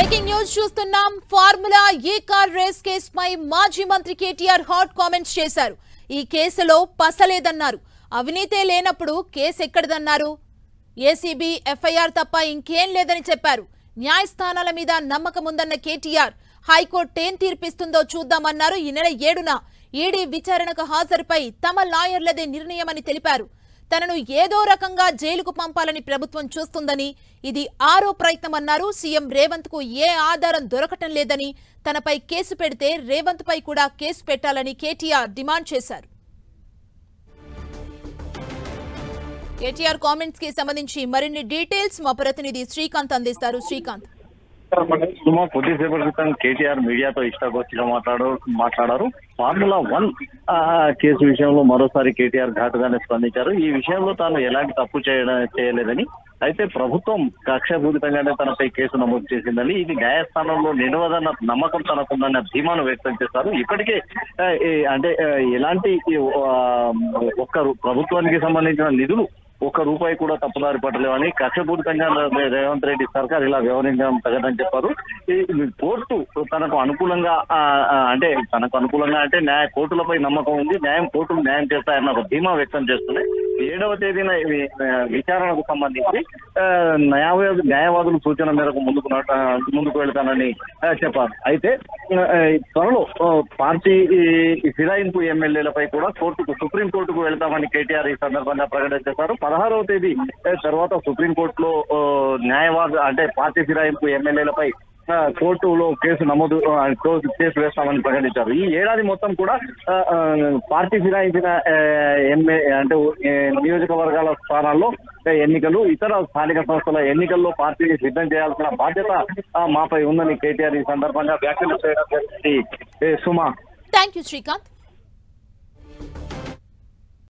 Breaking news చూస్తున్నాం. Formula ఏ car race కేసుపై మాజీ మంత్రి కేటీఆర్ హాట్ కామెంట్స్ చేశారు. ఈ కేసులో పసలేదన్నారు. అవినీతే లేనప్పుడు కేసు ఎక్కడిదన్నారు. ఏసీబీ ఎఫ్ఐఆర్ తప్ప ఇంకేం లేదని చెప్పారు. న్యాయస్థానాల మీద నమ్మకం ఉందన్న కేటీఆర్ హైకోర్టు ఏం తీర్పిస్తుందో చూద్దామన్నారు. ఈ నెల 7న ఈడీ విచారణకు హాజరుపై తమ లాయర్లదే నిర్ణయమని తెలిపారు. తనను ఏదో రకంగా జైలుకు పంపాలని ప్రభుత్వం చూస్తుందని, ఇది ఆరో ప్రయత్నమన్నారు. సీఎం రేవంత్ కు ఏ ఆధారం దొరకటం లేదని, తనపై కేసు పెడితే రేవంత్ పై కూడా కేసు పెట్టాలని కేటీఆర్ డిమాండ్ చేశారు. కేటీఆర్ కామెంట్స్ కి సంబంధించి మరిన్ని డీటెయిల్స్ మా ప్రతినిధి శ్రీకాంత్ అందిస్తారు. శ్రీకాంత్, కొద్దిసేపటి క్రితం కేటీఆర్ మీడియాతో ఇష్టాగోష్ఠిగా మాట్లాడారు. ఫార్ములా 1 కేసు విషయంలో మరోసారి కేటీఆర్ ఘాటుగానే స్పందించారు. ఈ విషయంలో తాను ఎలాంటి తప్పు చేయలేదని, అయితే ప్రభుత్వం కక్షపూరితంగానే తనపై కేసు నమోదు చేసిందని, ఇది న్యాయస్థానంలో నిలవదన్న నమ్మకం తనకుందన్న ధీమాను వ్యక్తం చేశారు. ఇప్పటికే అంటే ఎలాంటి ప్రభుత్వానికి సంబంధించిన నిధులు ₹1 కూడా తప్పుదారి పట్టలేవని, కక్షపూరితంగా రేవంత్ రెడ్డి సర్కార్ ఇలా వ్యవహరించడం తగదని చెప్పారు. కోర్టు తనకు అనుకూలంగా అంటే కోర్టులపై నమ్మకం ఉంది, కోర్టులు న్యాయం చేస్తాయన్న ఒక ధీమా వ్యక్తం చేస్తున్నాయి. 7వ తేదీన విచారణకు సంబంధించి న్యాయవాదుల సూచన మేరకు ముందుకు వెళ్తానని చెప్పారు. అయితే త్వరలో పార్టీ ఫిరాయింపు ఎమ్మెల్యేలపై కూడా సుప్రీంకోర్టుకు వెళ్తామని కేటీఆర్ ఈ సందర్భంగా ప్రకటన చేశారు. 16వ తేదీ తర్వాత సుప్రీంకోర్టులో పార్టీ ఫిరాయింపు ఎమ్మెల్యేలపై కోర్టులో కేసు వేస్తామని ప్రకటించారు. ఈ ఏడాది మొత్తం కూడా పార్టీ ఫిరాయించిన నియోజకవర్గాల స్థానాల్లో ఎన్నికలు, ఇతర స్థానిక సంస్థల ఎన్నికల్లో పార్టీని సిద్ధం చేయాల్సిన బాధ్యత మాపై ఉందని కేటీఆర్ ఈ సందర్భంగా వ్యాఖ్యలు చేయడం జరిగింది. సుమా, థ్యాంక్ యూ శ్రీకాంత్.